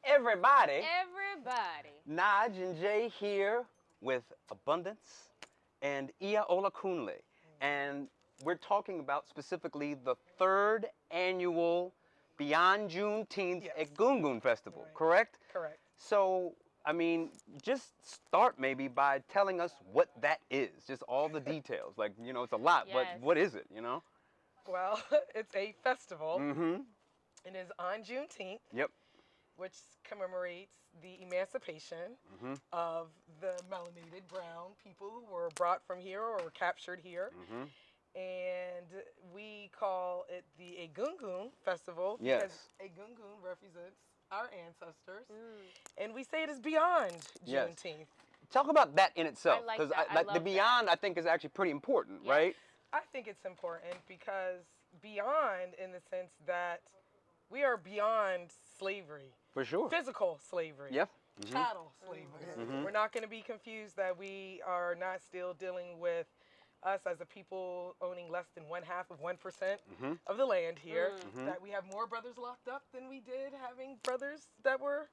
Everybody. Everybody. Nadj N Jea here with Abundance and Olakunle. And we're talking about specifically the third annual Beyond Juneteenth Egungun Festival, correct? Correct. So, I mean, just start maybe by telling us what that is, just all the details. Like, you know, it's a lot, but Yes. what is it, you know? Well, it's a festival. Mm-hmm. It is on Juneteenth, Yep. which commemorates the emancipation of the melanated brown people who were brought from here or were captured here. Mm-hmm. And we call it the Egungun Festival Yes. because Egungun represents our ancestors. And we say it is beyond Yes. Juneteenth. Talk about that in itself, I like because that. I like the love beyond, I think, is actually pretty important, Yes. right? I think it's important because beyond in the sense that we are beyond slavery. For sure. Physical slavery. Yep. Chattel slavery. We're not going to be confused that we are not still dealing with us as a people owning less than 1/2 of the land here. That we have more brothers locked up than we did having brothers that were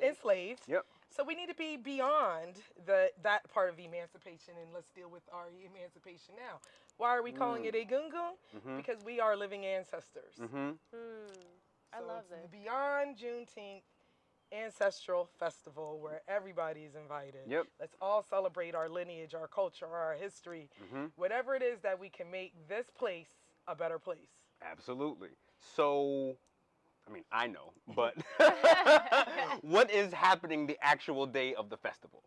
enslaved. Yep. So we need to be beyond that part of emancipation, and let's deal with our emancipation now. Why are we calling it Egungun? Because we are living ancestors. I love it's this. the Beyond Juneteenth Ancestral Festival where everybody is invited. Yep. Let's all celebrate our lineage, our culture, our history, whatever it is that we can make this place a better place. Absolutely. So, I mean, I know, but what is happening the actual day of the festival?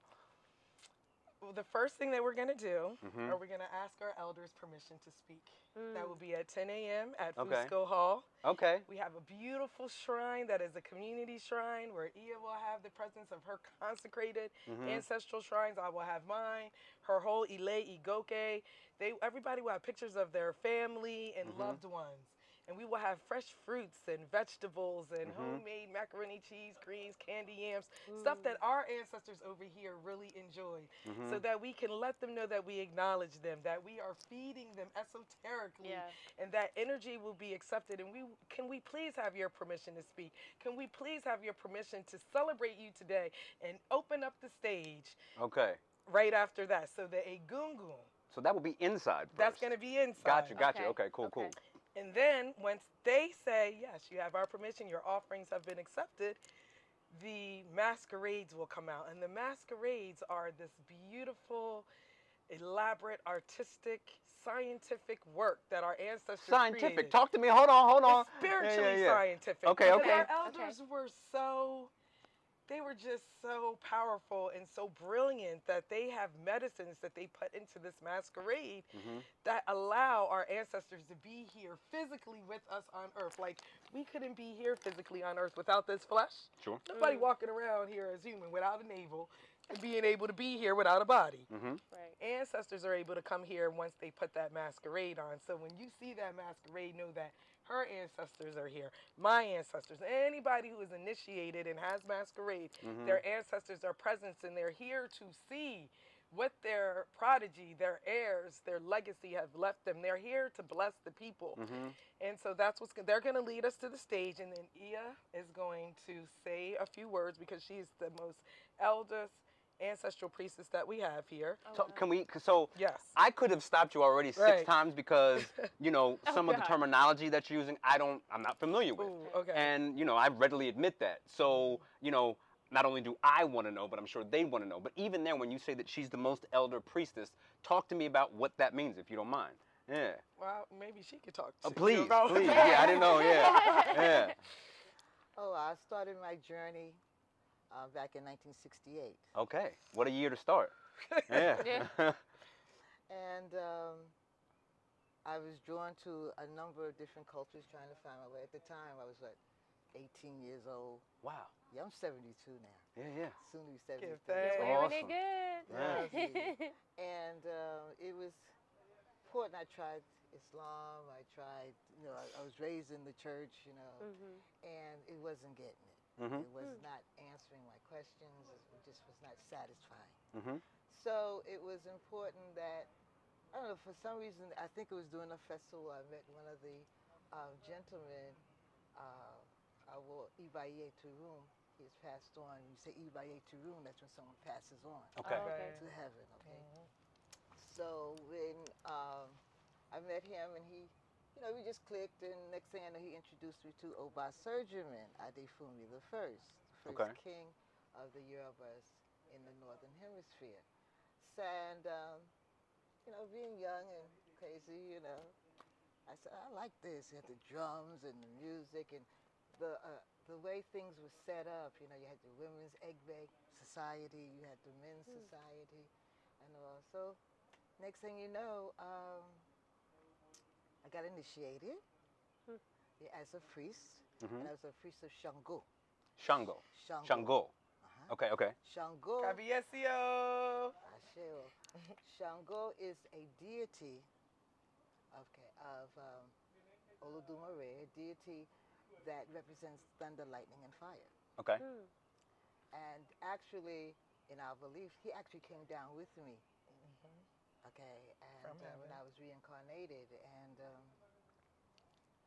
Well, the first thing that we're going to do, are we're going to ask our elders permission to speak. That will be at 10 a.m. at Fusco Hall. Okay. We have a beautiful shrine that is a community shrine where Ia will have the presence of her consecrated ancestral shrines. I will have mine. Her whole Ile Igoke. Everybody will have pictures of their family and loved ones. And we will have fresh fruits and vegetables and homemade macaroni, cheese, greens, candy yams, stuff that our ancestors over here really enjoyed, so that we can let them know that we acknowledge them, that we are feeding them esoterically, and that energy will be accepted. And can we please have your permission to speak? Can we please have your permission to celebrate you today and open up the stage? Okay. Right after that. So the Egungun. So that will be inside first. That's going to be inside. Gotcha. Okay, cool. And then once they say, yes, you have our permission, your offerings have been accepted, the masquerades will come out. And the masquerades are this beautiful, elaborate, artistic, scientific work that our ancestors Scientific. created. Talk to me. Hold on. It's spiritually scientific. Okay. Our elders were they were just so powerful and so brilliant that they have medicines that they put into this masquerade that allow our ancestors to be here physically with us on earth. Like, we couldn't be here physically on earth without this flesh. Sure. Nobody walking around here as human without a navel and being able to be here without a body. Right. Ancestors are able to come here once they put that masquerade on. So when you see that masquerade, know that her ancestors are here, my ancestors, anybody who is initiated and has masquerade, their ancestors are present, and they're here to see what their prodigy, their heirs, their legacy have left them. They're here to bless the people. And so that's they're going to lead us to the stage, and then Ia is going to say a few words because she's the most eldest ancestral priestess that we have here. So can we? So yes, I could have stopped you already 6 times because you know some of the terminology that you're using I'm not familiar with. Okay. And you know I readily admit that. So you know not only do I want to know, but I'm sure they want to know. But even there, when you say that she's the most elder priestess, talk to me about what that means, if you don't mind. Yeah. Well, maybe she could talk to Please, you about please. Yeah, I didn't know. Yeah. Oh, I started my journey back in 1968. Okay. What a year to start. Yeah. And I was drawn to a number of different cultures trying to find my way. At the time, I was, 18 years old. Wow. Yeah, I'm 72 now. Yeah. Soon to be 73. Wearing it Awesome. good. Yeah. And it was important. I tried Islam. I tried, I was raised in the church, and it wasn't getting it. It was not answering my questions. It just was not satisfying. So it was important that, I don't know, for some reason, I think it was during a festival, I met one of the gentlemen, Ibaye Turum, he has passed on. You say Ibaye Turun, that's when someone passes on Okay. Oh, okay. to heaven. Okay. So when I met him and he, we just clicked, and next thing I know, he introduced me to Oba Surgerman Adefumi the first Okay. king of the Yorubas in the Northern Hemisphere. And, being young and crazy, I said, I like this. You had the drums and the music and the way things were set up. You had the Women's Egbe Society, you had the Men's Society, and all. So next thing you know, I got initiated as a priest, and I was a priest of Shango. Shango. Shango. Shango. Okay, okay. Shango. Cabiesio. Asheo. Shango is a deity of Olodumare, a deity that represents thunder, lightning, and fire. Okay. And actually, in our belief, he actually came down with me. Okay, and when I was reincarnated, and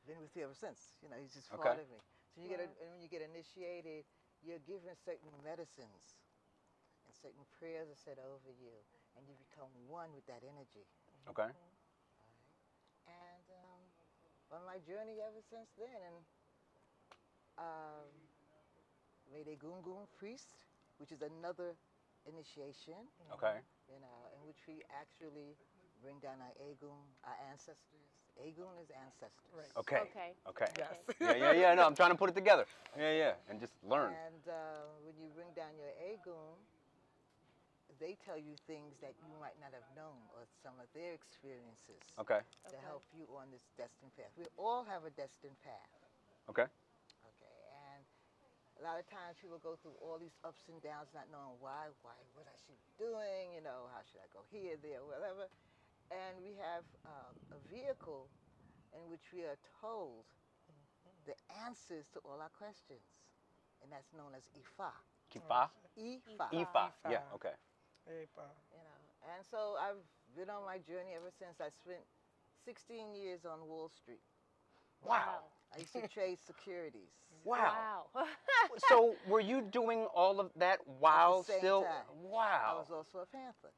been with me ever since. He's just part of me. So when you get initiated, you're given certain medicines, and certain prayers are said over you, and you become one with that energy. Okay. And on my journey ever since then, and made Egungun priest, which is another initiation. Okay. In which we actually bring down our Egun, our ancestors. Egun is ancestors. Right. Okay. Okay. Okay. Yes. Yeah. No, I'm trying to put it together. Yeah. And just learn. And when you bring down your Egun, they tell you things that you might not have known, or some of their experiences Okay. to help you on this destined path. We all have a destined path. Okay. Okay, and a lot of times people go through all these ups and downs, not knowing why, what I should be doing, how should I go here, there, whatever. And we have a vehicle in which we are told the answers to all our questions, and that's known as Ifa. Kifa? Ifa. Ifa. Yeah, okay. And so I've been on my journey ever since. I spent 16 years on Wall Street. Wow. I used to trade securities. Wow. So were you doing all of that while At the same still? time. Wow. I was also a Panther.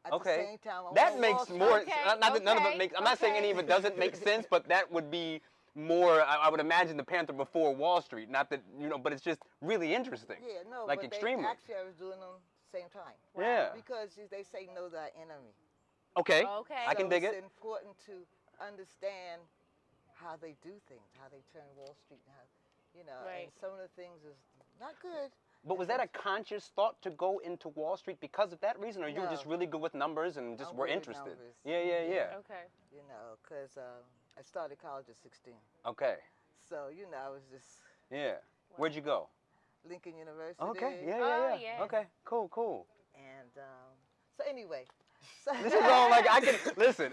At Okay. the same time, I That was on makes Wall Street. more. Okay, Not that none of it okay, makes. I'm not saying any of it doesn't make sense, but that would be more. I would imagine the Panther before Wall Street. Not that but it's just really interesting. Yeah, no, like but extremely. Actually, I was doing them same time. Yeah. Because they say know thy enemy. Okay. Okay. I can dig it's it. important to understand how they do things, how they turn Wall Street, and how, Right. and some of the things is not good. But was that a conscious thought to go into Wall Street because of that reason, or you were just No. really good with numbers and just I'm were good with interested? numbers. Yeah. Okay. Because I started college at 16. Okay. So, I was just Yeah. Where'd you go? Lincoln University. Okay. Yeah. Oh, yeah. Okay. Cool. And so anyway. So This is all like I can listen.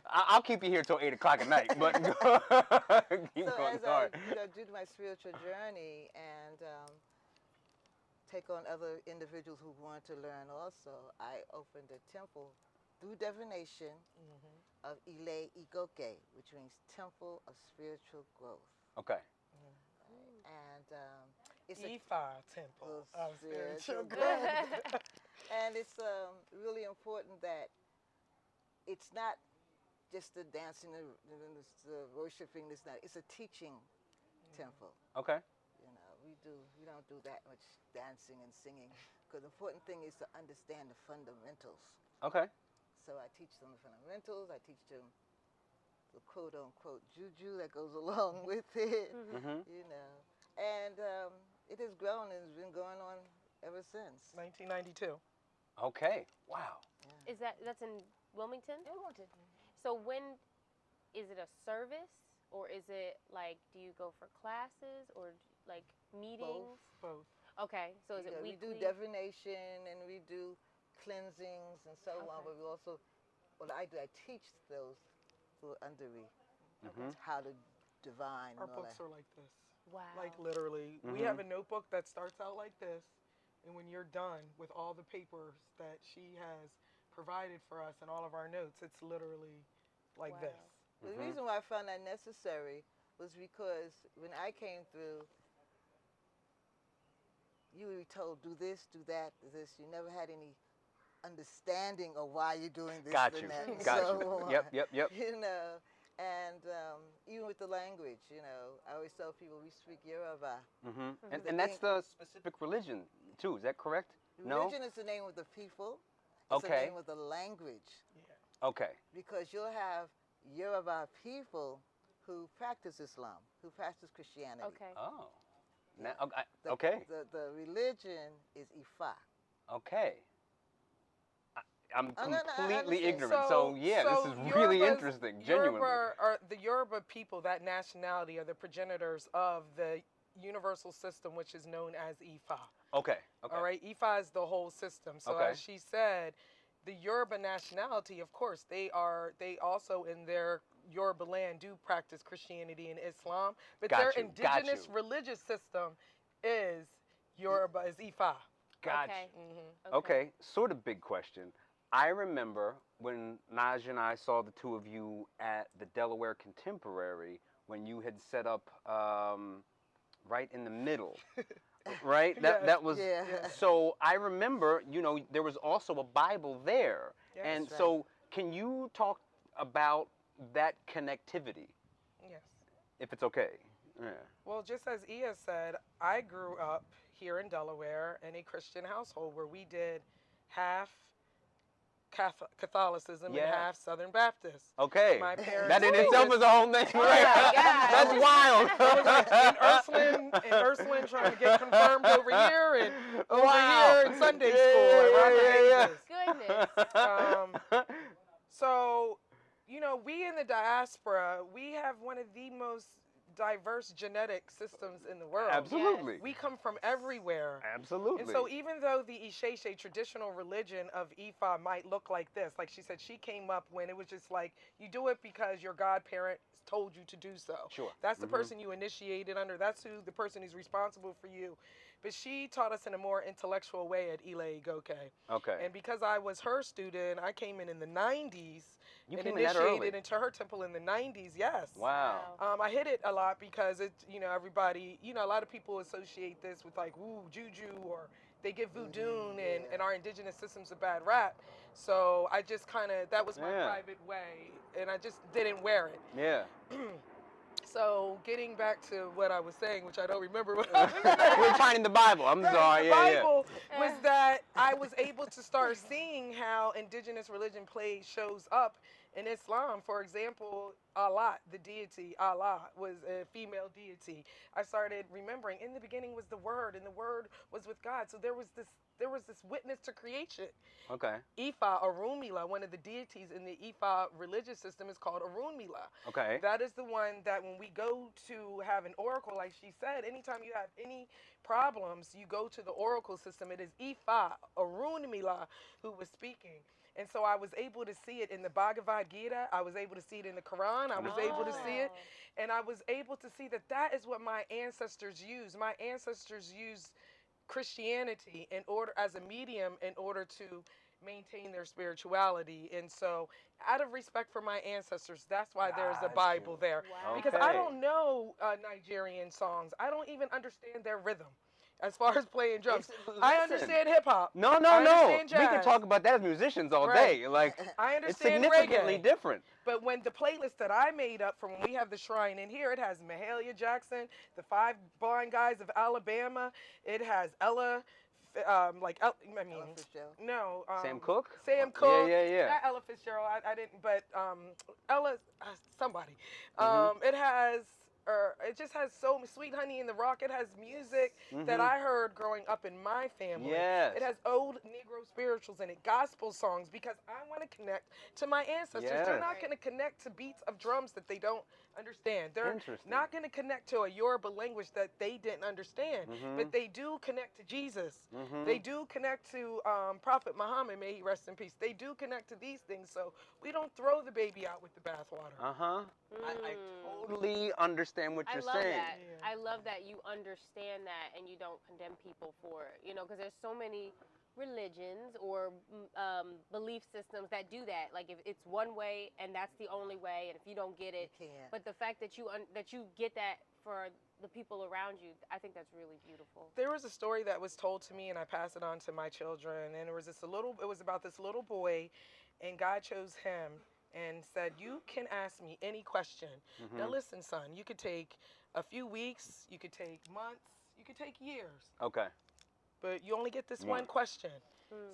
I'll keep you here till 8 o'clock at night, but keep So going. as Sorry. I do my spiritual journey and take on other individuals who want to learn also, I opened a temple through divination of Ile Igoke, which means Temple of Spiritual Growth. Okay. And it's a Ifa temple of spiritual growth. growth. And it's really important that it's not just the dancing, the worshiping, it's a teaching temple. Okay. We don't do that much dancing and singing, because the important thing is to understand the fundamentals. Okay. So I teach them the fundamentals. I teach them the quote unquote juju that goes along with it. And it has grown and it's been going on ever since. 1992. Okay. Wow. Is that's in Wilmington? Wilmington. So when is it a service, or is it like, do you go for classes or like meetings? Both. Okay. So is it We weekly? do divination and we do cleansings and so on, but we also, what I do, I teach those who are under me how to divine. Our and all books that. are like this. Wow. Like literally, we have a notebook that starts out like this, and when you're done with all the papers that she has provided for us and all of our notes, it's literally like Wow. this. The reason why I found that necessary was because when I came through, you were told do this, do that, do this. You never had any understanding of why you're doing this Got and you. that. And Got so you. on. Yep. You know, and even with the language, you know, I always tell people we speak Yoruba. And that's the specific religion too. Is that correct? Religion is the name of the people. It's the name of the language. Yeah. Okay. Because you'll have Yoruba people who practice Islam, who practice Christianity. Okay. Oh. Yeah. Now, okay. The religion is Ifa. Okay. I'm Oh, no, I completely understand. ignorant. So this is really interesting, genuinely. The Yoruba people, that nationality, are the progenitors of the universal system, which is known as Ifa. Okay. All right, Ifa is the whole system. So as she said, the Yoruba nationality, of course, they also in their Yoruba land do practice Christianity and Islam, but their indigenous religious system is Yoruba, is Ifa. Gotcha. Okay. Okay, sort of big question. I remember when Nadj and I saw the two of you at the Delaware Contemporary when you had set up right in the middle, right? That was so. I remember, you know, there was also a Bible there, and so can you talk about that connectivity? Yes. If it's okay. Yeah. Well, just as Ia said, I grew up here in Delaware in a Christian household where we did half Catholicism and half Southern Baptist. Okay. My parents. That in itself is a whole thing, right? That's wild. And Ursuline trying to get confirmed over here and over here in Sunday school. Goodness. So, you know, we in the diaspora, we have one of the most diverse genetic systems in the world. Absolutely. We come from everywhere. Absolutely. And so even though the Isheshe traditional religion of Ifa might look like this, like she said, she came up when it was just like, you do it because your godparents told you to do so. Sure. That's the person you initiated under. That's who the person who's responsible for you. But she taught us in a more intellectual way at Egungun. Okay. And because I was her student, I came in the 90s. You and came in that early? initiated into her temple in the 90s, yes. Wow. I hit it a lot because it, you know, everybody, you know, a lot of people associate this with like, woo, juju, or they give voodoo and our indigenous system's a bad rap. So I just kind of, that was my private way, and I just didn't wear it. Yeah. So getting back to what I was saying, which I don't remember what I was saying. We're finding the Bible. I'm sorry. The Bible was that I was able to start seeing how indigenous religion shows up in Islam. For example, Allah, the deity, Allah, was a female deity. I started remembering in the beginning was the Word, and the Word was with God. So there was this witness to creation. Okay. Ifa, Orunmila, one of the deities in the Ifa religious system is called Orunmila. Okay. That is the one that when we go to have an oracle, like she said, anytime you have any problems, you go to the oracle system. It is Ifa, Orunmila, who was speaking. And so I was able to see it in the Bhagavad Gita. I was able to see it in the Quran. I was able to see it. And I was able to see that that is what my ancestors used. My ancestors used Christianity in order as a medium in order to maintain their spirituality. And so out of respect for my ancestors, that's why there's a Bible there. Wow. Because I don't know Nigerian songs. I don't even understand their rhythm as far as playing drums. I understand hip hop. No. Jazz. We can talk about that as musicians all day. Like, I it's understand significantly reggae. different. But when the playlist that I made up for when we have the shrine in here, it has Mahalia Jackson, the 5 Blind Guys of Alabama. It has Ella, Ella Fitzgerald? no. Sam Cooke? Sam Cooke. Yeah. Not Ella Fitzgerald. I didn't, but Ella, somebody. It has. It just has so Sweet Honey in the Rock. It has music that I heard growing up in my family. Yes. It has old Negro spirituals in it, gospel songs, because I want to connect to my ancestors. Yes. They're not going to connect to beats of drums that they don't understand. They're not going to connect to a Yoruba language that they didn't understand. But they do connect to Jesus. They do connect to Prophet Muhammad, may he rest in peace. They do connect to these things. So we don't throw the baby out with the bathwater. I totally understand what you're saying. That. I love that you understand that and you don't condemn people for it. You know, because there's so many religions or belief systems that do that. Like if it's one way and that's the only way, and if you don't get it, You can't. but the fact that you get that for the people around you. I think that's really beautiful. There was a story that was told to me, and I pass it on to my children. And it was about this little boy, and God chose him and said, "You can ask me any question. Now listen, son, you could take a few weeks, you could take months, you could take years, Okay. but you only get this one question."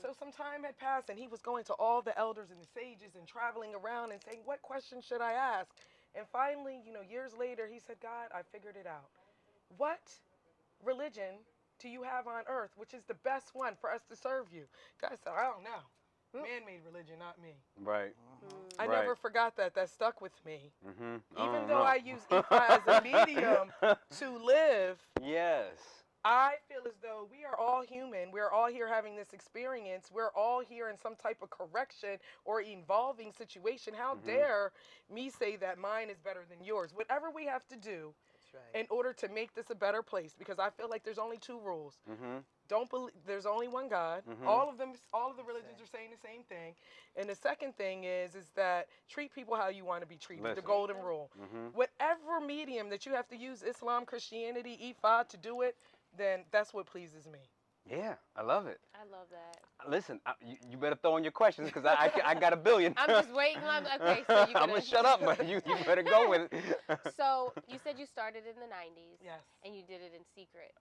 So some time had passed, and he was going to all the elders and the sages and traveling around and saying, "What question should I ask?" And finally, years later, he said, "God, I figured it out. What religion do you have on earth, which is the best one for us to serve you?" God said, "I don't know. Man-made religion, not me." Right. I Right. never forgot that. That stuck with me. I Even don't though know. I use Ifa as a medium to live, Yes. I feel as though we are all human. We're all here having this experience. We're all here in some type of correction or evolving situation. How dare me say that mine is better than yours? Whatever we have to do That's right. in order to make this a better place, because I feel like there's only two rules. Don't believe there's only one God. All of the religions are saying the same thing. And the second thing is that treat people how you want to be treated. The Listen. golden rule. Whatever medium that you have to use, Islam, Christianity, Ifa, to do it, then that's what pleases me. Yeah, I love it. I love that. Listen, you better throw in your questions because I got a billion. I'm just waiting. Okay, so you I'm gonna shut up, but you better go with it. So you said you started in the 90s. Yes. And you did it in secret.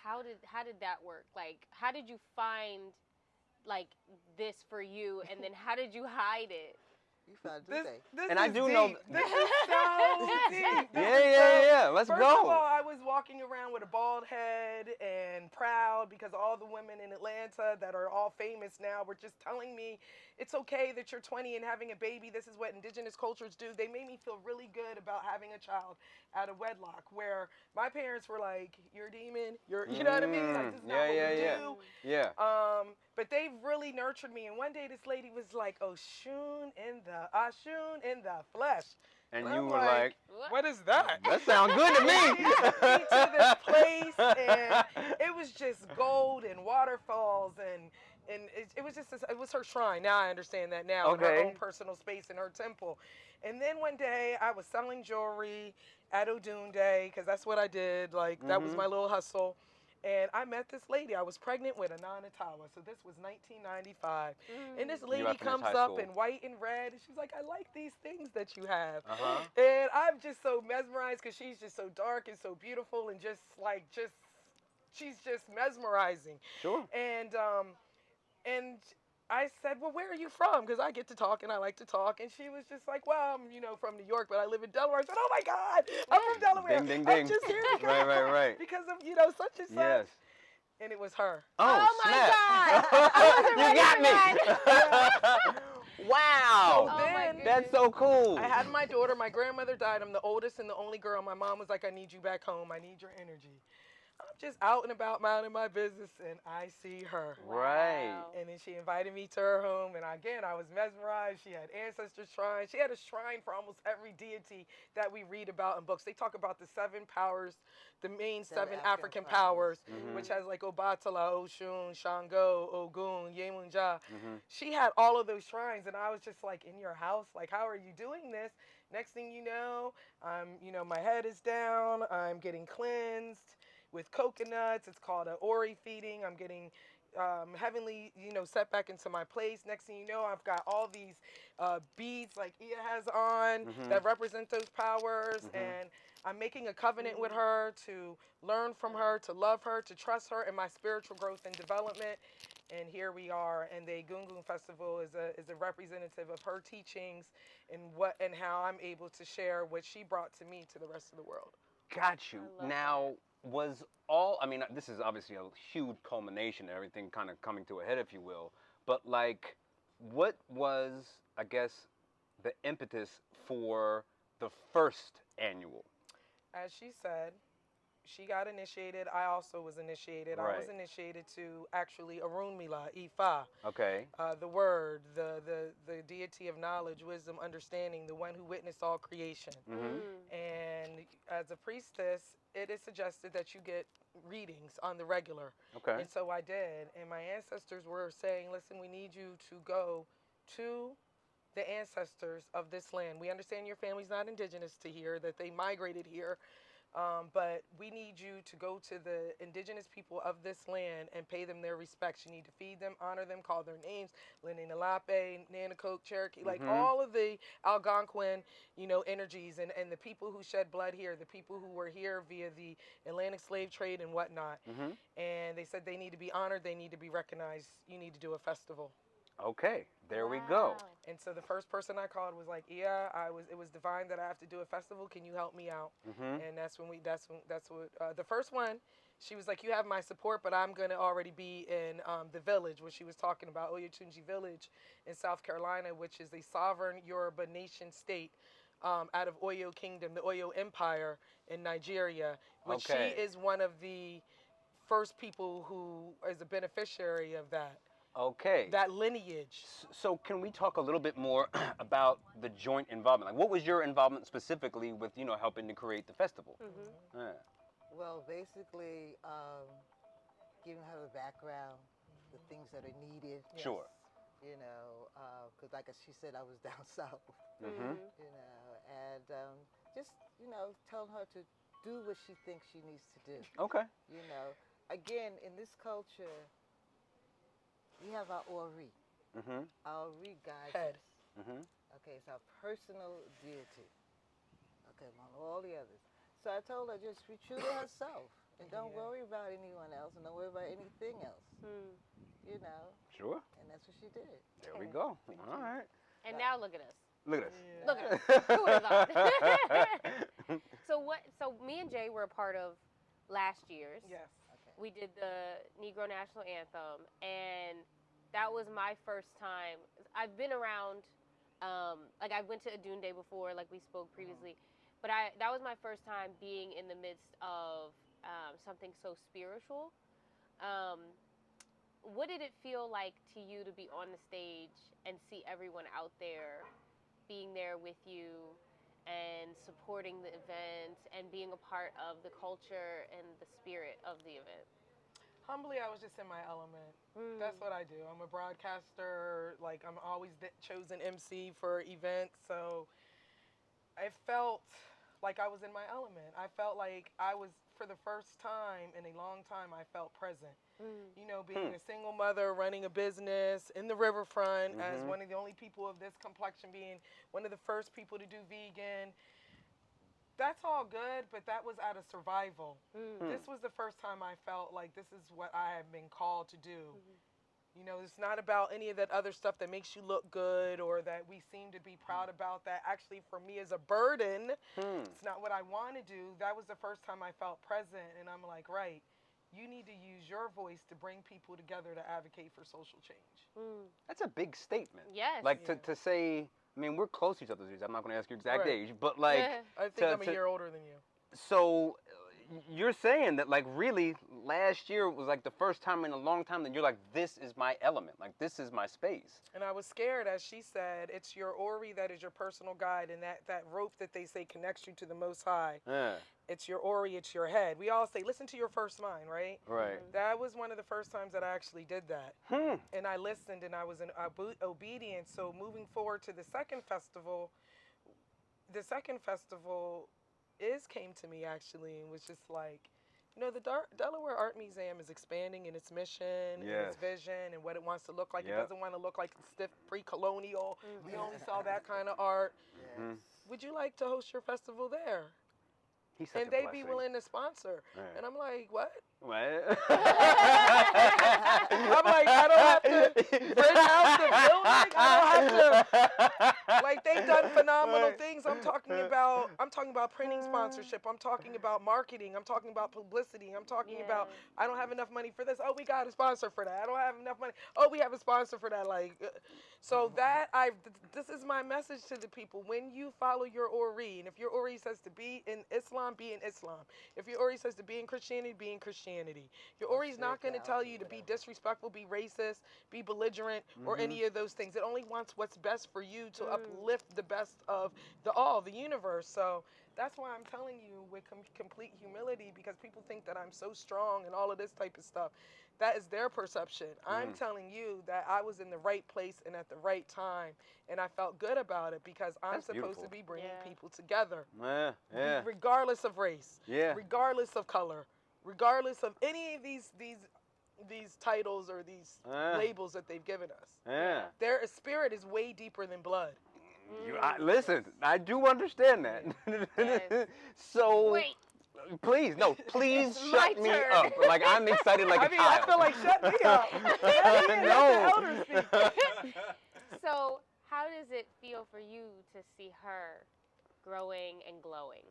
How did that work? Like, how did you find like this for you, and then how did you hide it? You found This today. And I is do deep. know This is so deep. Yeah. Let's First go. of all, I was walking around with a bald head and proud because all the women in Atlanta that are all famous now were just telling me it's okay that you're 20 and having a baby. This is what indigenous cultures do. They made me feel really good about having a child out of wedlock, where my parents were like, "You're a demon. You know what I mean? Like, this is not what we do." Yeah. But they've really nurtured me. And one day this lady was like, Oshun in the flesh. And I'm you were like, what is that? that sounds good to She me. took me to this place, and it was just gold and waterfalls, and it was just it was her shrine. Now I understand that now, in her Okay. own personal space in her temple. And then one day I was selling jewelry at Odun Day, because that's what I did. Like, that was my little hustle. And I met this lady. I was pregnant with a Nanatawa, so this was 1995. And this lady have finished comes high up school. in white and red, and she's like, "I like these things that you have." Uh-huh. And I'm just so mesmerized because she's just so dark and so beautiful, and she's just mesmerizing. Sure. And I said, "Well, where are you from?" Because I get to talk and I like to talk. And she was just like, "Well, I'm, from New York, but I live in Delaware." I said, "Oh my God, I'm from Delaware. Ding, ding, I'm ding. just here because Right. because of, such and such." Yes. And it was her. Oh, my snap. God. I wasn't You ready got for me. Wow. So Oh my then goodness. That's so cool. I had my daughter. My grandmother died. I'm the oldest and the only girl. My mom was like, "I need you back home. I need your energy." I'm just out and about minding my business, and I see her. Right. Wow. And then she invited me to her home, and again, I was mesmerized. She had ancestor shrines. She had a shrine for almost every deity that we read about in books. They talk about the 7 powers, the main seven African powers, which has like Obatala, Oshun, Shango, Ogun, Yemunja. She had all of those shrines, and I was just like, "In your house? Like, how are you doing this?" Next thing you know, my head is down. I'm getting cleansed with coconuts. It's called an Ori feeding. I'm getting heavenly, set back into my place. Next thing you know, I've got all these beads like Ia has on that represent those powers. And I'm making a covenant with her to learn from her, to love her, to trust her in my spiritual growth and development. And here we are. And the Egungun Festival is a representative of her teachings and how I'm able to share what she brought to me to the rest of the world. Got you. I love Now, this is obviously a huge culmination, everything kind of coming to a head, if you will. But, like, what was, I guess, the impetus for the first annual? As she said, she got initiated. I also was initiated. I was Right. initiated to actually Arunmila, Ifa, Okay. the word, the deity of knowledge, wisdom, understanding, the one who witnessed all creation. And as a priestess, it is suggested that you get readings on the regular. Okay. And so I did. And my ancestors were saying, "Listen, we need you to go to the ancestors of this land. We understand your family's not indigenous to here, that they migrated here, But we need you to go to the indigenous people of this land and pay them their respects. You need to feed them, honor them, call their names, Lenni-Nalape, Nanacoke, Cherokee, like all of the Algonquin, energies and the people who shed blood here, the people who were here via the Atlantic slave trade and whatnot. And they said they need to be honored, they need to be recognized. You need to do a festival. Okay, there we go. And so the first person I called was like, yeah, it was divine that I have to do a festival. Can you help me out? And that's what the first one, she was like, you have my support, but I'm going to already be in the village, where she was talking about Oyotunji Village in South Carolina, which is a sovereign Yoruba nation state out of Oyo Kingdom, the Oyo Empire in Nigeria, which she is one of the first people who is a beneficiary of that. Okay. That lineage. So can we talk a little bit more about the joint involvement? Like, what was your involvement specifically with, helping to create the festival? Well, basically, giving her the background, the things that are needed. Sure. Because like she said, I was down south. And just, telling her to do what she thinks she needs to do. Okay. Again, in this culture, we have our Ori. Our Ori guides Head. us. Okay, it's our personal deity. Okay, among all the others. So I told her just be true to herself and don't worry about anyone else and don't worry about anything else. Sure. And that's what she did. There we go. All right. And now look at us. Look at us. Yeah. Look at us. Who would have thought? So me and Jay were a part of last year's. Yes. We did the Negro National Anthem, and that was my first time. I've been around, I went to Adun Day before, like we spoke previously, but that was my first time being in the midst of something so spiritual. What did it feel like to you to be on the stage and see everyone out there being there with you and supporting the event and being a part of the culture and the spirit of the event? Humbly, I was just in my element. That's what I do. I'm a broadcaster. Like, I'm always the chosen MC for events. So I felt like I was in my element. I felt like I was, for the first time in a long time, I felt present. Being a single mother, running a business in the riverfront as one of the only people of this complexion, being one of the first people to do vegan. That's all good, but that was out of survival. This was the first time I felt like this is what I have been called to do. It's not about any of that other stuff that makes you look good or that we seem to be proud about. That actually, for me, is a burden. It's not what I want to do. That was the first time I felt present, and I'm like, right, you need to use your voice to bring people together to advocate for social change. That's a big statement. Yes. Like, to say, I mean, we're close to each other's age. I'm not going to ask your exact age, but like, I think I'm a year older than you. So you're saying that, like, really last year was like the first time in a long time that you're like, this is my element, like this is my space. And I was scared, as she said, it's your Ori that is your personal guide, and that rope that they say connects you to the Most High. It's your Ori, it's your head. We all say, listen to your first mind, right? Right. That was one of the first times that I actually did that. And I listened and I was in obedience. So moving forward to the second festival came to me actually and was just like, the Delaware Art Museum is expanding in its mission and its vision and what it wants to look like. It doesn't want to look like stiff pre-colonial. We only saw that kind of art. Would you like to host your festival there? And they'd be willing to sponsor. And I'm like, what? What? I'm like, I don't have to rent out the building. I don't have to. Like, they've done phenomenal things. I'm talking about printing sponsorship. I'm talking about marketing. I'm talking about publicity. I'm talking about, I don't have enough money for this. Oh, we got a sponsor for that. I don't have enough money. Oh, we have a sponsor for that. Like, so this is my message to the people. When you follow your Ori, and if your Ori says to be in Islam, be in Islam. If your Ori says to be in Christianity, be in Christianity. Your Ori's not going to tell you to be disrespectful, be racist, be belligerent, or any of those things. It only wants what's best for you to uplift the best of the universe. So that's why I'm telling you with complete humility, because people think that I'm so strong and all of this type of stuff. That is their perception. I'm telling you that I was in the right place and at the right time, and I felt good about it because I'm That's supposed beautiful. to be bringing Yeah. people together, Yeah, yeah. regardless of race, Yeah. regardless of color, regardless of any of these titles or these labels that they've given us. Yeah. Their spirit is way deeper than blood. Listen, I do understand that. Yes. So, Wait. please, no, please It's my shut me turn. up. Like, I'm excited like I a mean, child. I feel like shut me up. Let the No. elders speak. So, how does it feel for you to see her growing and glowing?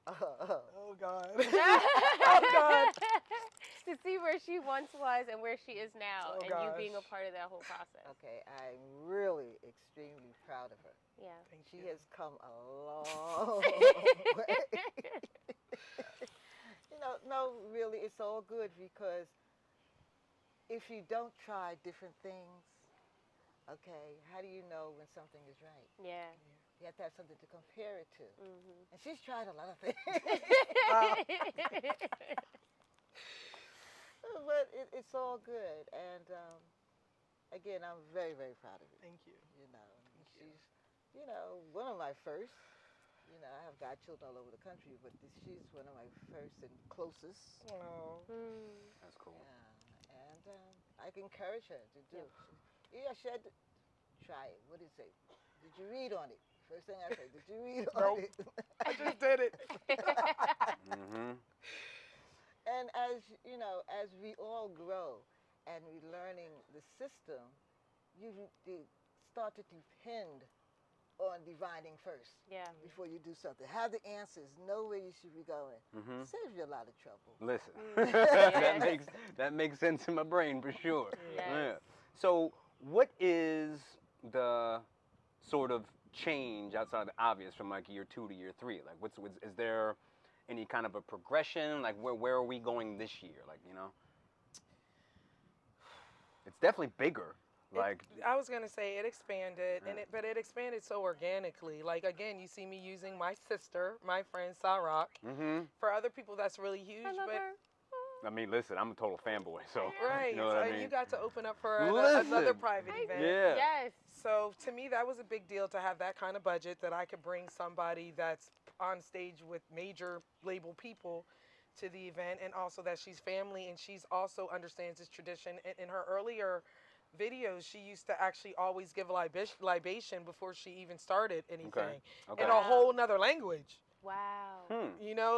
Oh God. Oh God. To see where she once was and where she is now, Oh, and you being a gosh. part of that whole process. Okay, I'm really extremely proud of her. Yeah. Thank She you. has come a long way. No, really, it's all good because if you don't try different things, okay, how do you know when something is right? Yeah. You have to have something to compare it to. Mhm. And she's tried a lot of things. But it's all good. And again, I'm very, very proud of her. Thank you. She's, one of my first. I have godchildren all over the country, but she's one of my first and closest. Oh. That's cool. Yeah, and I can encourage her to do. Yep. She had to try it. What did it say? Did you read on it? First thing I say, did you read Nope. on it? I just did it. Mm-hmm. And as we all grow and we're learning the system, you start to depend on divining first. Yeah. Before you do something. Have the answers, know where you should be going. Mm-hmm. Saves you a lot of trouble. Listen, Yes. that makes sense in my brain for sure. Yes. Yeah. So, what is the sort of change outside of the obvious from like year 2 to year 3? Like, is there any kind of a progression? Like, where are we going this year? Like, it's definitely bigger. Like, I was gonna say it expanded, but it expanded so organically. Like again, you see me using my sister, my friend Sarak. mm-hmm. For other people, that's really huge. I love but her. I mean, listen, I'm a total fanboy, so right, you know what I and mean. you got to open up for Listen. another private event. Yeah. Yes. So to me, that was a big deal to have that kind of budget that I could bring somebody that's on stage with major label people to the event, and also that she's family and she's also understands this tradition. And in her earlier videos, she used to actually always give a libation before she even started anything Okay. in a whole nother language. Wow.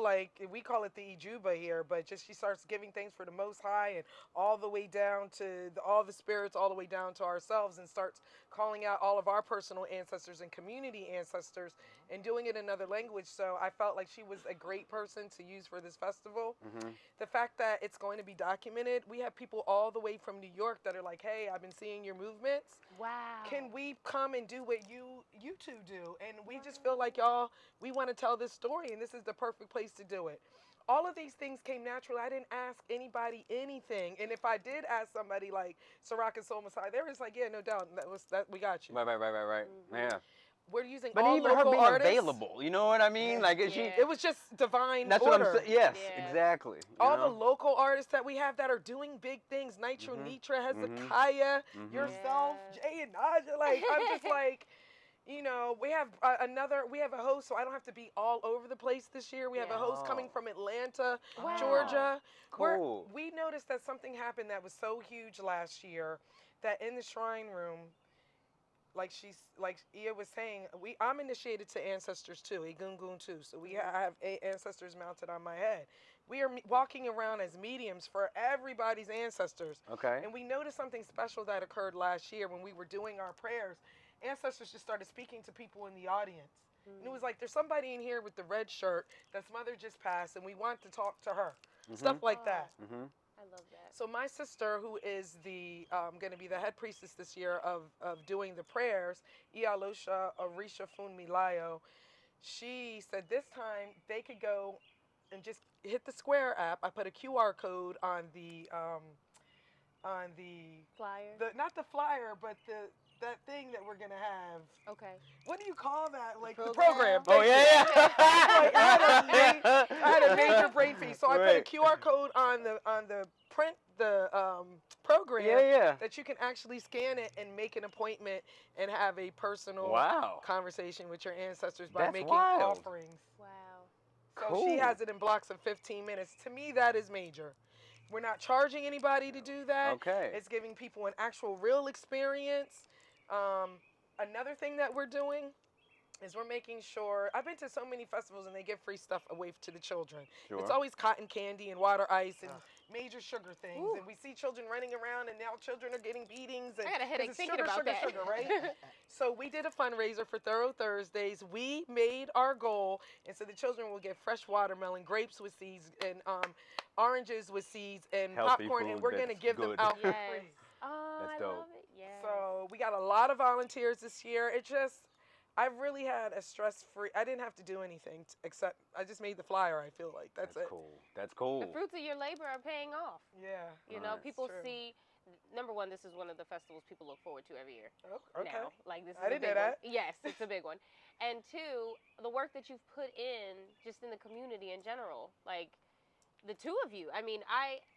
Like we call it the Ijuba here, but just she starts giving thanks for the Most High and all the way down to all the spirits, all the way down to ourselves, and starts calling out all of our personal ancestors and community ancestors and doing it in another language. So I felt like she was a great person to use for this festival. Mm-hmm. The fact that it's going to be documented, we have people all the way from New York that are like, hey, I've been seeing your movements. Wow. Can we come and do what you two do? And we just feel like we want to tell this story, and this is the perfect place to do it. All of these things came naturally. I didn't ask anybody anything, and if I did ask somebody like Sarak and Soul Messiah, they was like, yeah, no doubt, that we got you. Right. Mm-hmm. Yeah. We're using But all even her local being artists. available, you know what I mean? Like, is she? Yeah. It was just divine That's order. what I'm saying. Yes, Yeah. exactly. All the local artists that we have that are doing big things, Nitro Nitra, Hezekiah, yourself, Yeah. Jay and Nadja. Like, I'm just like, we have we have a host, so I don't have to be all over the place this year. We have a host coming from Atlanta, Wow. Georgia. Cool. We noticed that something happened that was so huge last year that in the shrine room, like Ia was saying, I'm initiated to ancestors too, Egungun too. So I have ancestors mounted on my head. We are walking around as mediums for everybody's ancestors. Okay. And we noticed something special that occurred last year when we were doing our prayers. Ancestors just started speaking to people in the audience. And it was like, there's somebody in here with the red shirt that's mother just passed, and we want to talk to her. Stuff like that. Mm-hmm. I love that. So my sister, who is the going to be the head priestess this year of doing the prayers, Ialosha Orisha Funmilayo, she said this time they could go and just hit the Square app. I put a QR code on the Flyer. not the flyer, but that thing that we're gonna have. Okay. What do you call that? Like the program? program. Oh, Thank yeah, you. yeah. Like, I had a major brain freeze, so I put a Right. QR code on the print program Yeah. that you can actually scan it and make an appointment and have a personal Wow. conversation with your ancestors by That's making wild. offerings. Wow. So Cool. she has it in blocks of 15 minutes. To me, that is major. We're not charging anybody to do that. Okay. It's giving people an actual real experience. Another thing that we're doing is we're making sure, I've been to so many festivals and they give free stuff away to the children. Sure. It's always cotton candy and water ice and major sugar things. And we see children running around and now children are getting beatings. And I got a headache 'cause it's thinking sugar, about sugar, that. sugar, right? So we did a fundraiser for Thorough Thursdays. We made our goal, and so the children will get fresh watermelon, grapes with seeds, and oranges with seeds, and Healthy popcorn, food and we're going to that's give them good. out for Yes. free. Oh, That's I dope. love it. Yes. So we got a lot of volunteers this year. I've really had a stress-free, I didn't have to do anything except I just made the flyer, I feel like. That's it. Cool. That's cool. The fruits of your labor are paying off. Yeah. You know, Right. people True. see. Number one, this is one of the festivals people look forward to every year. Oh, okay. Now, like this is I a didn't big know one. that. Yes, it's a big one. And two, the work that you've put in just in the community in general, like the two of you. I mean,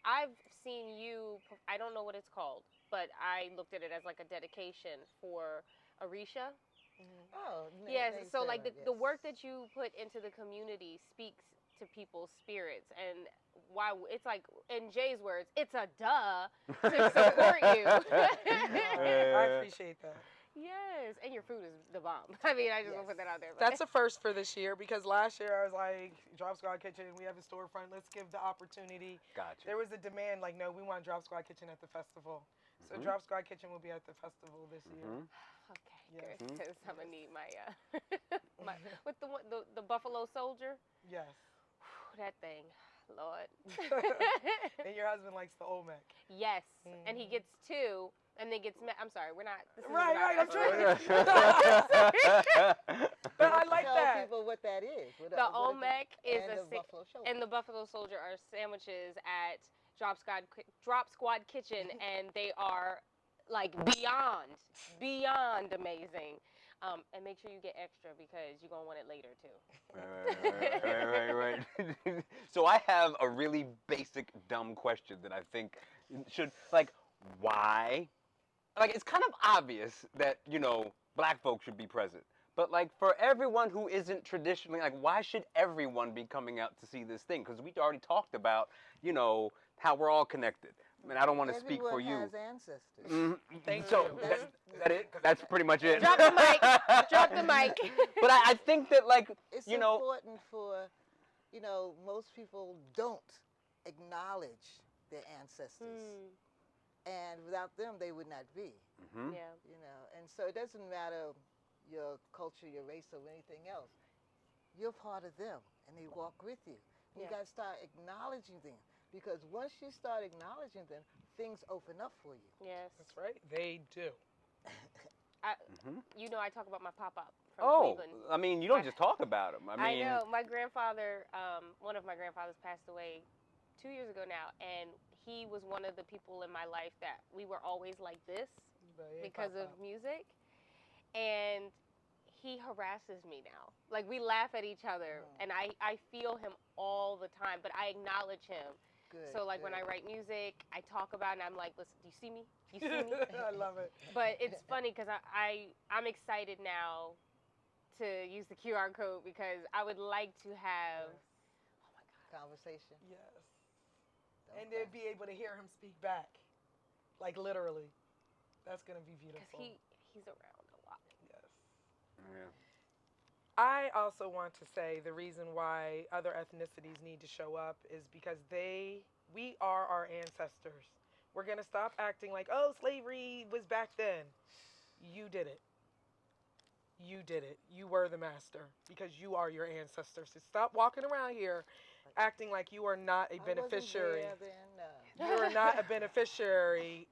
I've seen you. I don't know what it's called, but I looked at it as like a dedication for Arisha. Oh, Yes, so like the yes. work that you put into the community speaks to people's spirits, and why it's like in Jay's words, it's a duh to support you. I appreciate that. Yes, and your food is the bomb. I mean, I just want to put that out there. but- That's a first for this year because last year I was like, Drop Squad Kitchen, we have a storefront, let's give the opportunity. Gotcha. There was a demand like, no, we want Drop Squad Kitchen at the festival. So Mhm. Drop Squad Kitchen will be at the festival this year. Mhm. Okay, Yes. good. Because I'm gonna need my my with the Buffalo Soldier. Yes. That thing, Lord. And your husband likes the Olmec. Yes, and he gets two, and then gets. I'm sorry, we're not. This isn't Right, about I'm us. trying. But I like Tell that. people what that is. What The Olmec is and a the Buffalo Shoulder. and the Buffalo Soldier are sandwiches at Drop Squad Kitchen, and they are like beyond amazing. And make sure you get extra because you're gonna want it later too. Right. So I have a really basic dumb question that I think should, like, why? Like, it's kind of obvious that, you know, black folks should be present. But, like, for everyone who isn't traditionally, like, why should everyone be coming out to see this thing? Because we already talked about, you know, how we're all connected. I mean, I don't want to speak for you. Everyone has ancestors. Thank So, you. that it? 'Cause that's pretty much it. Drop the mic. Drop the mic. But I think that, like, It's you know, important for, you know, most people don't acknowledge their ancestors. And without them, they would not be, Mhm. Yeah. you know. And so it doesn't matter your culture, your race, or anything else. You're part of them, and they walk with you. And Yeah. you got to start acknowledging them. Because once you start acknowledging them, things open up for you. Yes. That's right. They do. You know, I talk about my pop-up from Oh, Cleveland. I mean, you don't just talk about them. I mean, I know. My grandfather, one of my grandfathers passed away 2 years ago now, and he was one of the people in my life that we were always like this because of music. And he harasses me now. Like, we laugh at each other, and I feel him all the time, but I acknowledge him. Good. So, like, when I write music, I talk about it, and I'm like, listen, do you see me? You see me? I love it. But it's funny because I'm excited now to use the QR code because I would like to have, Conversation. Yes. And to be able to hear him speak back. Like, literally. That's going to be because beautiful. he's around a lot. Yes. yeah. I also want to say the reason why other ethnicities need to show up is because we are our ancestors. We're going to stop acting like, oh, slavery was back then. You did it. You did it. You were the master because you are your ancestors. So stop walking around here acting like you are not a beneficiary. I wasn't there then, You're not a beneficiary.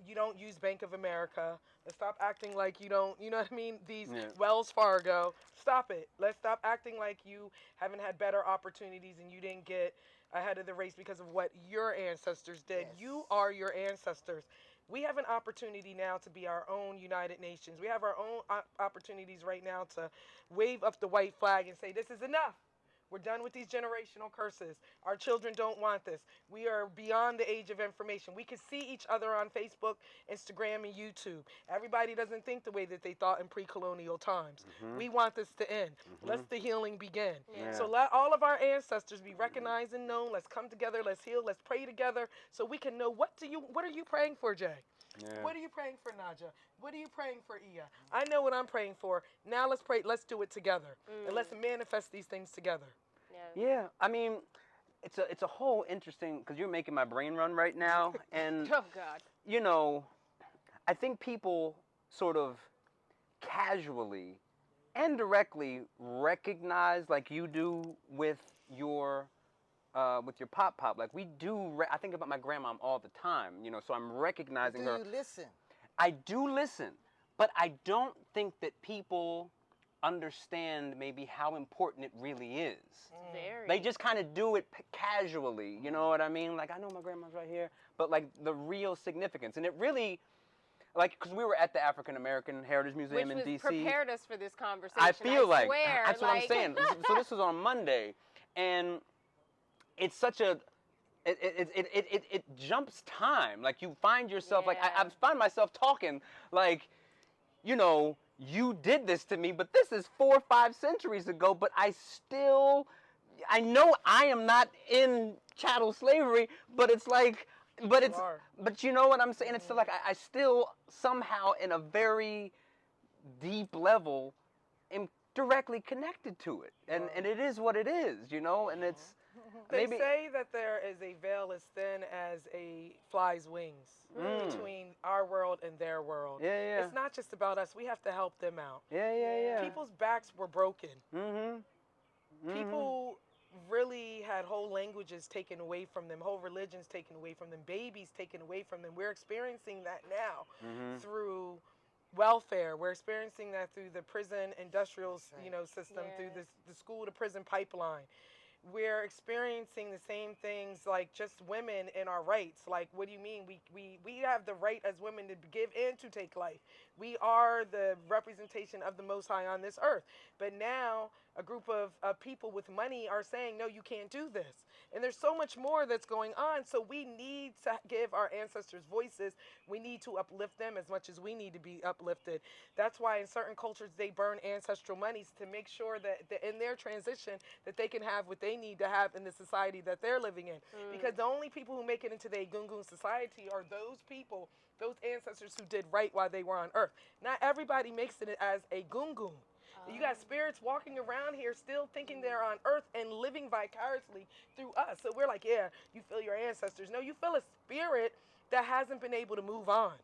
You don't use Bank of America. Let's stop acting like you don't, you know what I mean? These Wells Fargo. Stop it. Let's stop acting like you haven't had better opportunities and you didn't get ahead of the race because of what your ancestors did. Yes. You are your ancestors. We have an opportunity now to be our own United Nations. We have our own opportunities right now to wave up the white flag and say, this is enough. We're done with these generational curses. Our children don't want this. We are beyond the age of information. We can see each other on Facebook, Instagram, and YouTube. Everybody doesn't think the way that they thought in pre-colonial times. We want this to end. Let the healing begin. Yeah. So let all of our ancestors be recognized and known. Let's come together. Let's heal. Let's pray together so we can know what are you praying for, Jay? Yeah. What are you praying for, Nadja? What are you praying for, Ia? I know what I'm praying for. Now let's pray. Let's do it together. And let's manifest these things together. Yeah, I mean, it's a whole interesting, because you're making my brain run right now, and Oh God. you know, I think people sort of casually and directly recognize, like you do with your pop, like we do. I think about my grandmom all the time, you know, so I'm recognizing her. Do you listen? I do listen, but I don't think that people understand maybe how important it really is. Very. They just kind of do it casually, you know what I mean? Like, I know my grandma's right here, but like the real significance. And it really, like, because we were at the African American Heritage Museum in Which D.C. prepared us for this conversation. I feel like, swear, that's what I'm saying. So this was on Monday, and it's such a, it jumps time. Like, you find yourself, like, I find myself talking, like, you know, you did this to me, but this is 4 or 5 centuries ago, but I know I am not in chattel slavery, but it's like, but you know what I'm saying? It's still like, I still somehow in a very deep level am directly connected to it. And it is what it is, you know, and it's, They say that there is a veil as thin as a fly's wings between our world and their world. Yeah. It's not just about us. We have to help them out. Yeah. People's backs were broken. People really had whole languages taken away from them, whole religions taken away from them, babies taken away from them. We're experiencing that now through welfare. We're experiencing that through the prison industrial, system, through the school to prison pipeline. We're experiencing the same things, like just women and our rights. Like, what do you mean? We have the right as women to give and to take life. We are the representation of the Most High on this earth. But now a group of people with money are saying, no, you can't do this. And there's so much more that's going on. So we need to give our ancestors voices. We need to uplift them as much as we need to be uplifted. That's why in certain cultures they burn ancestral monies to make sure that in their transition that they can have what they need to have in the society that they're living in. Because the only people who make it into the Egungun society are those people, those ancestors who did right while they were on earth. Not everybody makes it as a Egungun. You got spirits walking around here still thinking they're on earth and living vicariously through us. So we're like, yeah, you feel your ancestors. No, you feel a spirit that hasn't been able to move on.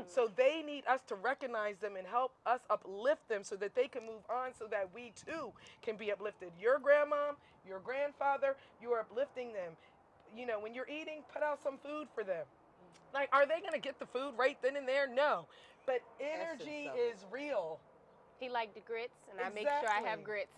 So they need us to recognize them and help us uplift them so that they can move on, so that we too can be uplifted. Your grandmom, your grandfather, you're uplifting them. You know, when you're eating, put out some food for them. Like, are they going to get the food right then and there? No. But energy is real. He liked the grits, and I make sure I have grits.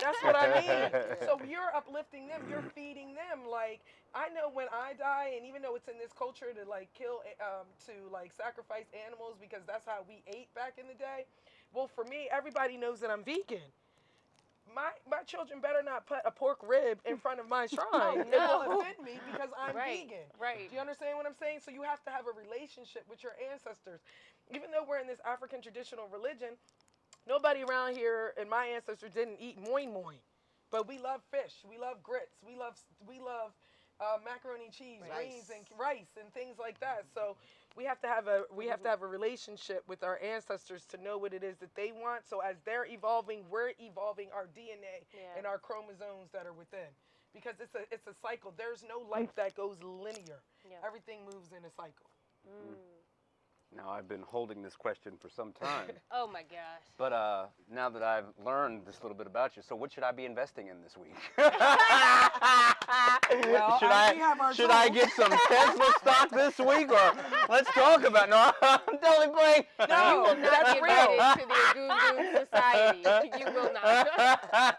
That's what I mean. So you're uplifting them. You're feeding them. Like, I know when I die, and even though it's in this culture to like kill, to like sacrifice animals because that's how we ate back in the day. Well, for me, everybody knows that I'm vegan. My children better not put a pork rib in front of my shrine. It will offend me because I'm vegan. Right. Do you understand what I'm saying? So you have to have a relationship with your ancestors. Even though we're in this African traditional religion, nobody around here and my ancestors didn't eat moin moin, but we love fish, we love grits, we love macaroni and cheese, greens and rice and things like that. So we have to have a relationship with our ancestors to know what it is that they want. So as they're evolving, we're evolving our DNA and our chromosomes that are within, because it's a cycle. There's no life that goes linear. Everything moves in a cycle. Now, I've been holding this question for some time. Oh my gosh. But now that I've learned this little bit about you, so what should I be investing in this week? Well, should I get some Tesla stock this week, or let's talk about? No, I'm totally playing. No, you will not get added to the Egungun society. You will not.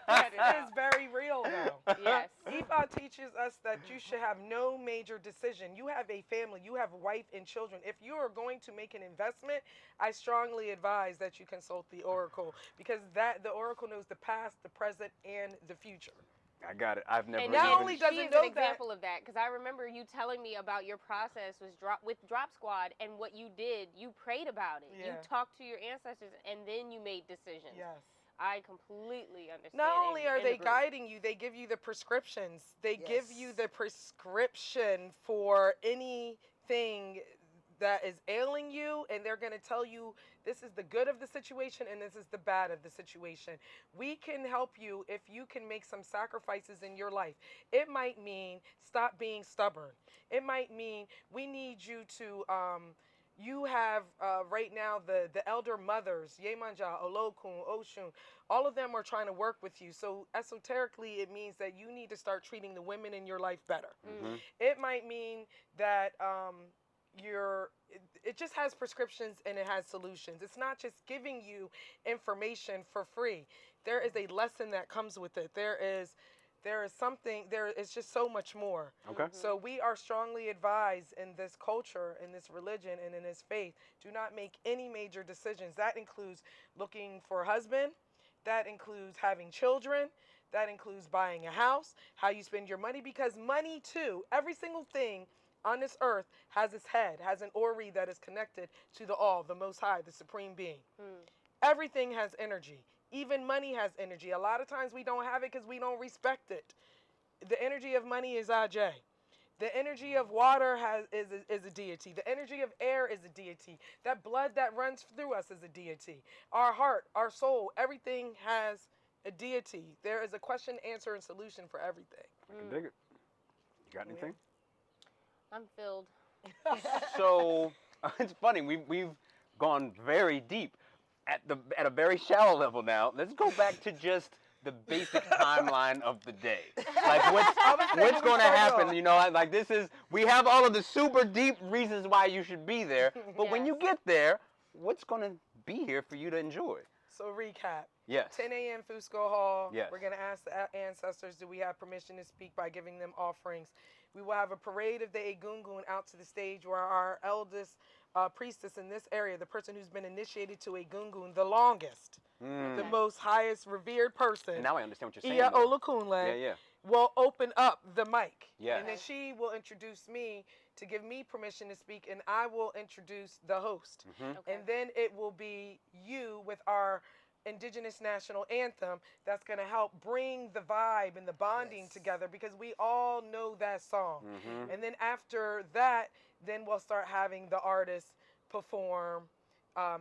It is very real, though. Yes. Ifa teaches us that you should have no major decision. You have a family, you have a wife and children. If you are going to make an investment, I strongly advise that you consult the oracle because the oracle knows the past, the present, and the future. I got it. I've never And Not even. only she does is it know an example of that because I remember you telling me about your process was with Drop Squad and what you did. You prayed about it. You Yeah. talked to your ancestors and then you made decisions. Yes. I completely understand. Not only are they agree. guiding you, they give you the prescriptions. They give you Yes. the prescription for anything that is ailing you, and they're going to tell you this is the good of the situation and this is the bad of the situation. We can help you if you can make some sacrifices in your life. It might mean stop being stubborn. It might mean we need you to you have right now the elder mothers, Yemanja, Olokun, Oshun, all of them are trying to work with you. So esoterically, it means that you need to start treating the women in your life better. It might mean that it just has prescriptions and it has solutions. It's not just giving you information for free. There is a lesson that comes with it. There is something, there is just so much more. Okay. So we are strongly advised in this culture, in this religion, and in this faith, do not make any major decisions. That includes looking for a husband. That includes having children. That includes buying a house, how you spend your money, because money too, every single thing on this earth has its head, has an ori that is connected to the all, the Most High, the Supreme Being. Everything has energy. Even money has energy. A lot of times we don't have it because we don't respect it. The energy of money is Ajay. The energy of water is a deity. The energy of air is a deity. That blood that runs through us is a deity. Our heart, our soul, everything has a deity. There is a question, answer, and solution for everything. I can dig it. You got anything? I'm filled. So it's funny. We've gone very deep at a very shallow level now. Let's go back to just the basic timeline of the day. Like what's going to happen? You know, like this is, we have all of the super deep reasons why you should be there, but when you get there, what's going to be here for you to enjoy? So recap. Yes. 10 a.m. Fusco Hall. Yes. We're going to ask the ancestors, do we have permission to speak by giving them offerings? We will have a parade of the Egungun out to the stage where our eldest priestess in this area, the person who's been initiated to Egungun the longest, the most highest revered person. And now I understand what you're saying. Iya though. Olakunle will open up the mic. Yes. And then she will introduce me to give me permission to speak, and I will introduce the host. Okay. And then it will be you with our Indigenous national anthem that's going to help bring the vibe and the bonding together because we all know that song. And then after that, then we'll start having the artists perform.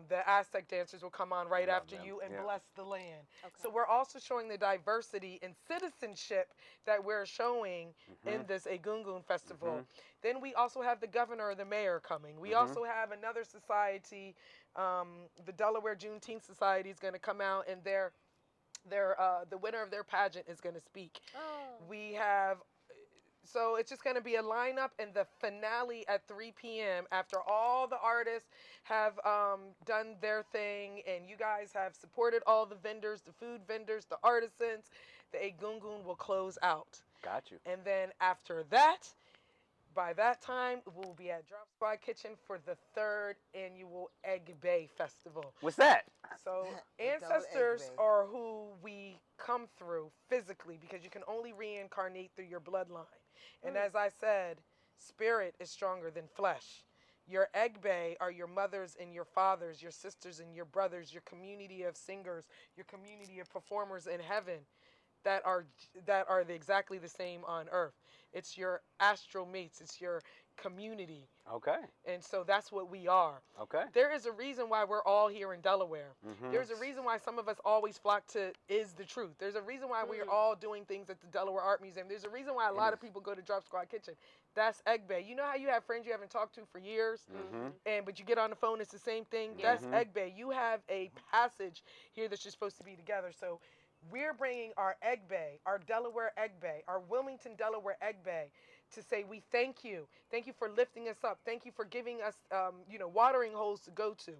The Aztec dancers will come on right after you and bless the land. Okay. So we're also showing the diversity and citizenship that we're showing in this Egungun festival. Then we also have the governor or the mayor coming. We also have another society, the Delaware Juneteenth Society is going to come out, and the winner of their pageant is going to speak. We have, so it's just going to be a lineup, and the finale at 3 p.m. after all the artists have done their thing, and you guys have supported all the vendors, the food vendors, the artisans, the Egungun will close out. Got you. And then after that, by that time, we'll be at Drop Squad Kitchen for the 3rd annual Egg Bay Festival. What's that? So The double ancestors egg bay. are who we come through physically because you can only reincarnate through your bloodline. And as I said, spirit is stronger than flesh. Your egg bay are your mothers and your fathers, your sisters and your brothers, your community of singers, your community of performers in heaven that are exactly the same on earth. It's your astral mates. It's your community. Okay. And so that's what we are. Okay. There is a reason why we're all here in Delaware. There's a reason why some of us always flock to Is the Truth. There's a reason why we're all doing things at the Delaware Art Museum. There's a reason why a lot of people go to Drop Squad Kitchen. That's Egg Bay. You know how you have friends you haven't talked to for years, but you get on the phone, it's the same thing? That's Egg Bay. You have a passage here that you're supposed to be together. So we're bringing our Egg Bay, our Delaware Egg Bay, our Wilmington, Delaware Egg Bay, to say we thank you. Thank you for lifting us up. Thank you for giving us, watering holes to go to.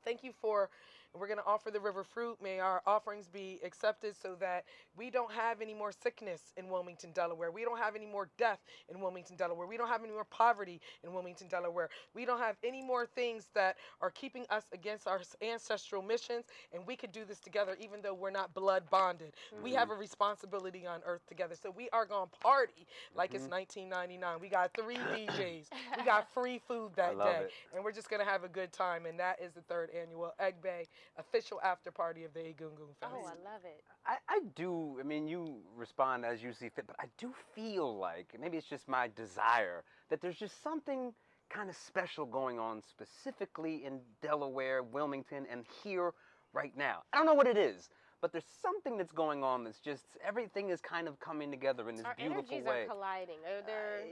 Thank you for and we're going to offer the river fruit. May our offerings be accepted so that we don't have any more sickness in Wilmington, Delaware. We don't have any more death in Wilmington, Delaware. We don't have any more poverty in Wilmington, Delaware. We don't have any more things that are keeping us against our ancestral missions, and we could do this together even though we're not blood bonded. We have a responsibility on earth together. So we are going to party like it's 1999. We got 3 DJs. We got free food that day. And we're just going to have a good time. And that is the 3rd annual Egg Bay official after party of the Egungun Festival. Oh, I love it. I do, I mean, you respond as you see fit, but I do feel like, maybe it's just my desire, that there's just something kind of special going on specifically in Delaware, Wilmington, and here right now. I don't know what it is, but there's something that's going on that's just, everything is kind of coming together in this beautiful way. Our energies are colliding.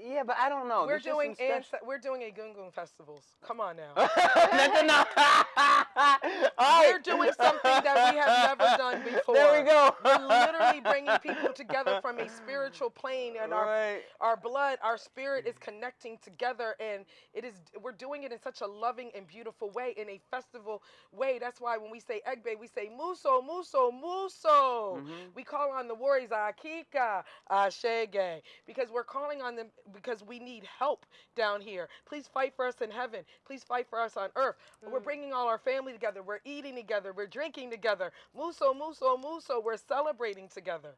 Yeah, but I don't know. We're doing Egungun festivals. Come on now. We're doing something that we have never done before. There we go. We're literally bringing people together from a spiritual plane, and our blood, our spirit is connecting together, and we're doing it in such a loving and beautiful way, in a festival way. That's why when we say Egg Bay, we say Muso, Muso, Muso. We call on the warriors, Akika, Ashege, because we're calling on them because we need help down here. Please fight for us in heaven. Please fight for us on earth. We're bringing all our family together. We're eating together. We're drinking together. Muso, Muso, Muso. We're celebrating together.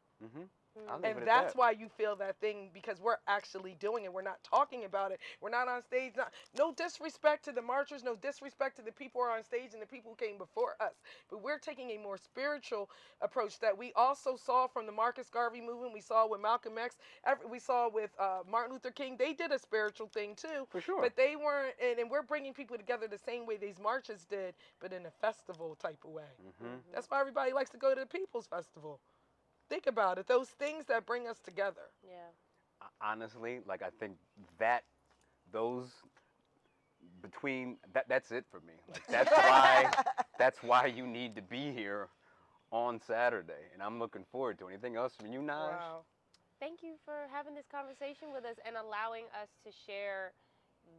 And that's why you feel that thing, because we're actually doing it. We're not talking about it. We're not on stage. No disrespect to the marchers, no disrespect to the people who are on stage and the people who came before us. But we're taking a more spiritual approach that we also saw from the Marcus Garvey movement. We saw with Malcolm X. We saw with Martin Luther King. They did a spiritual thing too. For sure. But they weren't, and we're bringing people together the same way these marches did, but in a festival type of way. That's why everybody likes to go to the People's Festival. Think about it. Those things that bring us together. Yeah. Honestly, like, I think that's it for me. Like, that's why you need to be here on Saturday, and I'm looking forward to it. Anything else from you, Nadj? Wow. Thank you for having this conversation with us and allowing us to share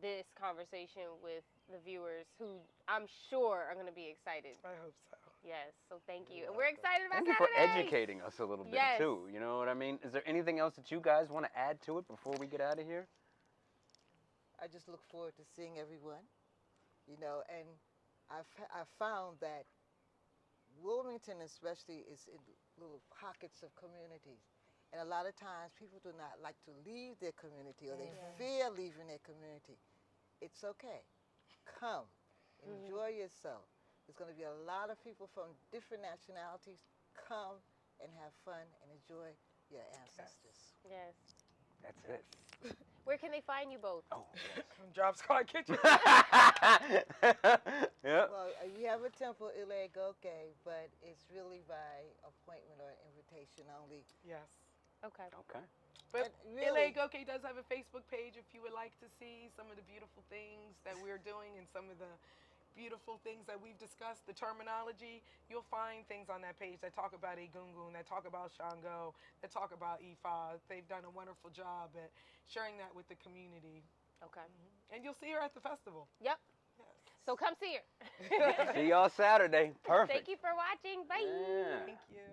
this conversation with the viewers, who I'm sure are going to be excited. I hope so. Yes, so thank you. And we're excited about Thank you Saturday. for educating us a little bit, too. You know what I mean? Is there anything else that you guys want to add to it before we get out of here? I just look forward to seeing everyone, you know, and I've found that Wilmington especially is in little pockets of communities. And a lot of times people do not like to leave their community, or they fear leaving their community. It's okay. Come, enjoy yourself. There's going to be a lot of people from different nationalities. Come and have fun and enjoy your ancestors. Yes. That's it. Where can they find you both? Oh, yes. Job Squad Kitchen. Yeah. Well, we have a temple, Ile Goke, but it's really by appointment or invitation only. Yes. Okay. Okay. But really, Ile Goke does have a Facebook page if you would like to see some of the beautiful things that we're doing and some of the beautiful things that we've discussed, the terminology. You'll find things on that page that talk about Egungun, that talk about Shango, that talk about Ifa. They've done a wonderful job at sharing that with the community. Okay. And you'll see her at the festival. Yep. Yes. So come see her. See y'all Saturday. Perfect. Thank you for watching. Bye. Yeah. Thank you.